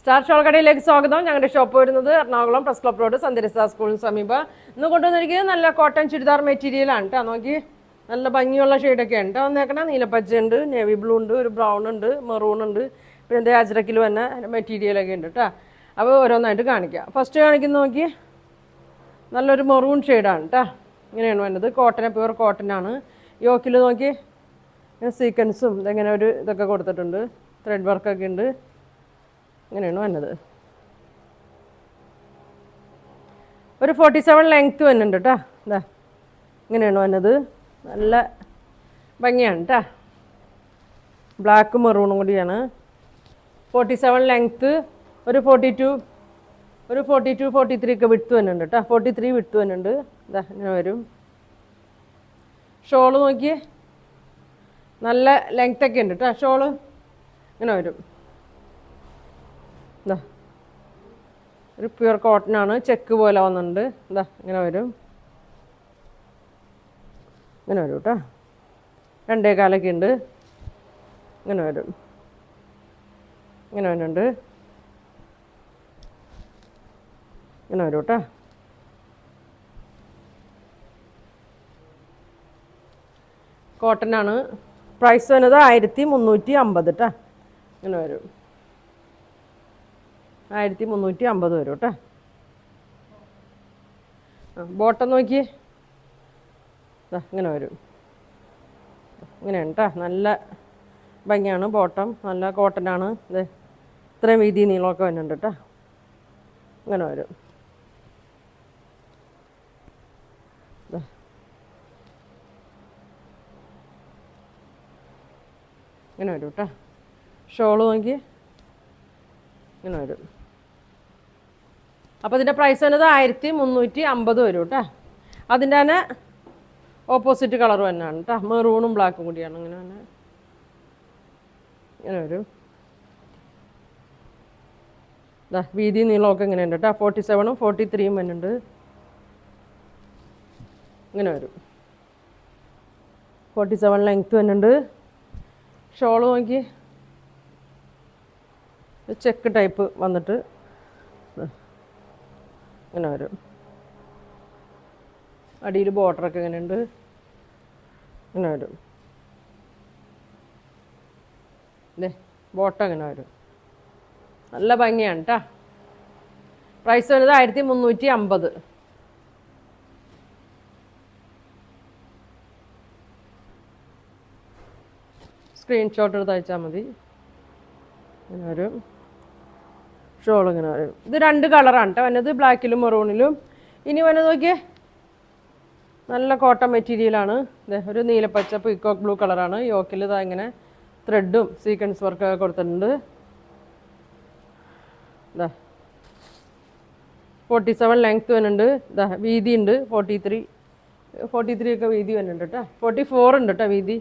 Star shawl കടയിലേക്ക് സ്വാഗതം. ഞങ്ങളുടെ ഷോപ്പ് വരുന്നത് എറണാകുളം പ്രസ് ക്ലബ് റോഡ് സന്ദരിസ സ്കൂളിന് സമീപം. ഇന്ന് കൊണ്ടുവന്നിരിക്കുന്നത് നല്ല കോട്ടൺ ചുരിദാർ മെറ്റീരിയലാണ് കേട്ടോ. നോക്കി നല്ല ഭംഗിയുള്ള ഷെയ്ഡൊക്കെ ഉണ്ട് വന്നേക്കണം. നീലപ്പച്ചയുണ്ട്, നേവി ബ്ലൂ ഉണ്ട്, ഒരു ബ്രൗൺ ഉണ്ട്, മെറൂൺ ഉണ്ട്, പിന്നെ എന്താ അജ്രക്കിൽ വന്ന മെറ്റീരിയലൊക്കെ ഉണ്ട് കേട്ടോ. അപ്പോൾ ഓരോന്നായിട്ട് കാണിക്കാം. ഫസ്റ്റ് കാണിക്കുന്ന നോക്കി നല്ലൊരു മെറൂൺ ഷെയ്ഡാണ് കേട്ടോ. ഇങ്ങനെയാണ് വേണ്ടത്. Cotton, pure കോട്ടനാണ്. യോക്കിൽ നോക്കി സീക്വൻസും ഇതെങ്ങനെ ഒരു ഇതൊക്കെ കൊടുത്തിട്ടുണ്ട്, ത്രെഡ് വർക്കൊക്കെ ഉണ്ട്. ഇങ്ങനെയാണ് വന്നത്. ഒരു 47 ലെങ്ത്ത് വന്നുണ്ട് കേട്ടോ. ഇതാ ഇങ്ങനെയാണ് വന്നത്. നല്ല ഭംഗിയാണ് കേട്ടോ. ബ്ലാക്ക് മെറൂണും കൂടിയാണ്. 47 ലെങ്ത്ത്, ഒരു 42 43 ഒക്കെ വിട്ട് വന്നുണ്ട് കേട്ടോ. 43 വിട്ട് വന്നുണ്ട്. ഇതാ ഇങ്ങനെ വരും. ഷോള് നോക്കിയേ നല്ല ലെങ്ത്തൊക്കെ ഉണ്ട് കേട്ടോ. ഷോള് ഇങ്ങനെ വരും. ഇതാ ഒരു പ്യുവർ കോട്ടനാണ്. ചെക്ക് പോലെ വന്നിട്ടുണ്ട്. ഇതാ ഇങ്ങനെ വരും. ഇങ്ങനെ വരും കേട്ടോ. 2 കാലൊക്കെ ഉണ്ട്. ഇങ്ങനെ വരും. ഇങ്ങനെ വരുന്നുണ്ട്. ഇങ്ങനെ വരും കേട്ടോ. കോട്ടനാണ്. പ്രൈസ് വന്നത് 1350 കേട്ടോ. ഇങ്ങനെ വരും. 1350 വരും കേട്ടോ. ബോട്ടം നോക്കിയേ ഇങ്ങനെ വരും. ഇങ്ങനെയാണ് കേട്ടോ. നല്ല ഭംഗിയാണ്. ബോട്ടം നല്ല കോട്ടനാണ്. ഇത് ഇത്രയും വീതി നീളമൊക്കെ വരുന്നുണ്ട് കേട്ടോ. ഇങ്ങനെ വരും. ഇങ്ങനെ വരും കേട്ടോ. ഷോള് നോക്കി ഇങ്ങനെ വരും. അപ്പോൾ ഇതിൻ്റെ പ്രൈസ് വന്നത് 1350 വരും കേട്ടോ. അതിൻ്റെ തന്നെ ഓപ്പോസിറ്റ് കളർ തന്നെയാണ് കേട്ടോ. മെറൂണും ബ്ലാക്കും കൂടിയാണ്. ഇങ്ങനെ തന്നെ ഇങ്ങനെ വരും. ഇതാ വീതി നീളമൊക്കെ ഇങ്ങനെ ഉണ്ട് കേട്ടോ. 47 43 വരുന്നുണ്ട്. ഇങ്ങനെ വരും. 47 ലെങ്ത്ത് വരുന്നുണ്ട്. ഷോള് നോക്കി ചെക്ക് ടൈപ്പ് വന്നിട്ട് ഇങ്ങനെ വരും. അടിയിൽ ബോർഡറൊക്കെ ഇങ്ങനെ ഉണ്ട്. ഇങ്ങനെ വരും. അല്ലേ ബോട്ടം ഇങ്ങനെ വരും. നല്ല ഭംഗിയാണ് കേട്ടോ. പ്രൈസ് വരുന്നത് 1350. സ്ക്രീൻഷോട്ട് എടുത്ത് അയച്ചാൽ മതി. ഇങ്ങനെ വരും. ഷോൾ ഇങ്ങനെ വരും. ഇത് 2 കളറാണ് കേട്ടോ വന്നത്, ബ്ലാക്കിലും മെറൂണിലും. ഇനി വന്നത് നോക്കിയേ നല്ല കോട്ടൺ മെറ്റീരിയലാണ്. ഒരു നീലപ്പച്ച പീക്കോക്ക് ബ്ലൂ കളറാണ്. യോക്കിൽ ഇതാ ഇങ്ങനെ ത്രെഡും സീക്വൻസ് വർക്കൊക്കെ കൊടുത്തിട്ടുണ്ട്. ഇതാ 47 ലെങ്ത്ത് വരുന്നുണ്ട്. ഇതാ വീതി ഉണ്ട് 43 ഒക്കെ വീതി വരുന്നുണ്ട് കേട്ടോ. 44 ഉണ്ട് കേട്ടോ വീതി.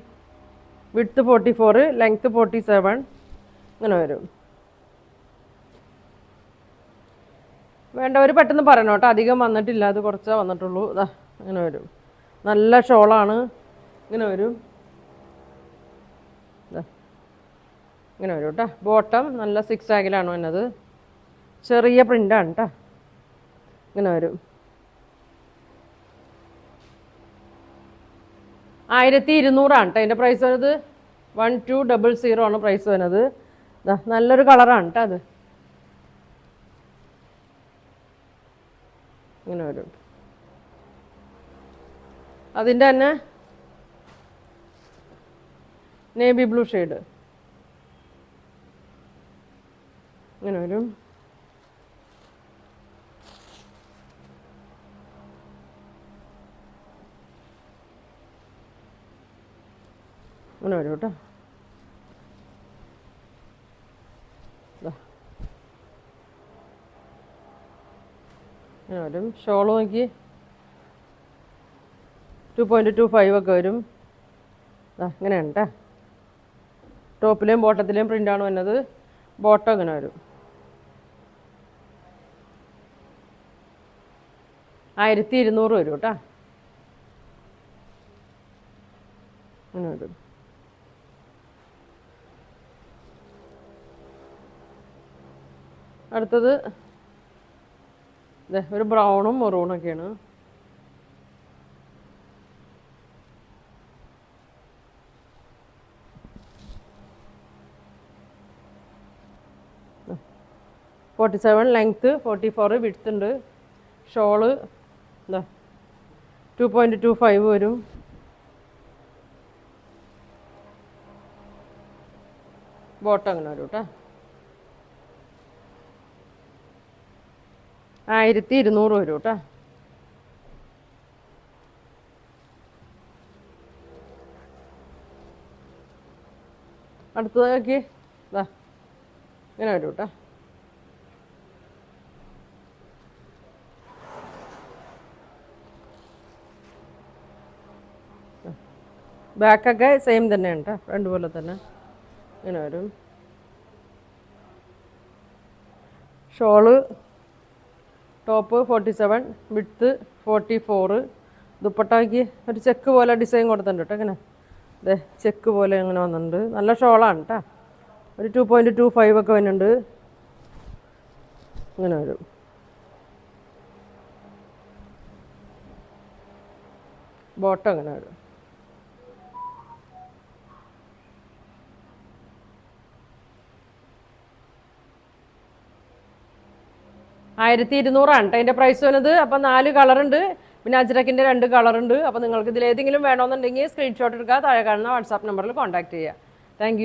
Width 44, length 47. ഇങ്ങനെ വരും. വേണ്ടവർ പെട്ടെന്ന് പറയണം കേട്ടോ. അധികം വന്നിട്ടില്ല, അത് കുറച്ചേ വന്നിട്ടുള്ളൂ. ഇതാ ഇങ്ങനെ വരും. നല്ല ഷോളാണ്. ഇങ്ങനെ വരും. ഇങ്ങനെ വരും കേട്ടോ. ബോട്ടം നല്ല 6 ആഗിലാണ് വന്നത്. ചെറിയ പ്രിൻ്റാണ് കേട്ടോ. ഇങ്ങനെ വരും. 1200 ആണ് കേട്ടോ അതിൻ്റെ പ്രൈസ് വരുന്നത്. 1200 ആണ് പ്രൈസ് വരുന്നത്. നല്ലൊരു കളറാണ് കേട്ടോ അത്. ഇങ്ങനെ വരും. അതിൻ്റെ തന്നെ നേവി ബ്ലൂ ഷെയ്ഡ് ഇങ്ങനെ വരും. ഇങ്ങനെ വരും കേട്ടോ. ഇങ്ങനെ വരും. ഷോള് നോക്കി 2.25 ഒക്കെ വരും. ഇങ്ങനെയാണ് കേട്ടോ. ടോപ്പിലെയും ബോട്ടത്തിലെയും പ്രിൻ്റാണ് വന്നത്. ബോട്ടം ഇങ്ങനെ വരും. 1200 വരും കേട്ടോ. ഇങ്ങനെ വരും. അടുത്തത് ഒരു ബ്രൗണും മെറൂണൊക്കെയാണ്. 47 ലെങ്ത്ത്, 44 വിഡ്ത്ത് ഉണ്ട്. ഷോള് 2.25 വരും. ബോട്ടം അങ്ങനെ വരും കേട്ടോ. 1200 വരും കേട്ടോ. അടുത്തതൊക്കെ ഇങ്ങനെ വരും കേട്ടോ. ബാക്കൊക്കെ സെയിം തന്നെയാണ് കേട്ടോ, ഫ്രണ്ട് പോലെ തന്നെ ഇങ്ങനെ വരും. Shawl top 47, width 44. ദുപ്പട്ടയ്ക്ക് ഒരു ചെക്ക് പോലെ ഡിസൈൻ കൊടുത്തിട്ടുണ്ട് കേട്ടോ. ഇങ്ങനെ ചെക്ക് പോലെ ഇങ്ങനെ വന്നിട്ടുണ്ട്. നല്ല ഷോളാണ് കേട്ടോ. ഒരു 2.25 ഒക്കെ വരുന്നുണ്ട്. ഇങ്ങനെ വരും. ബോട്ടം ഇങ്ങനെ വരും. 1200 കേട്ടോ അതിൻ്റെ പ്രൈസ് വരുന്നത്. അപ്പം 4 കളറുണ്ട്. പിന്നെ അജ്രക്കിൻ്റെ 2 കളറുണ്ട്. അപ്പോൾ നിങ്ങൾക്ക് ഇതിലേതെങ്കിലും വേണമെന്നുണ്ടെങ്കിൽ സ്ക്രീൻഷോട്ട് എടുക്കുക, താഴെ കാണുന്ന വാട്സാപ്പ് നമ്പറിൽ കോൺടാക്ട് ചെയ്യുക. താങ്ക്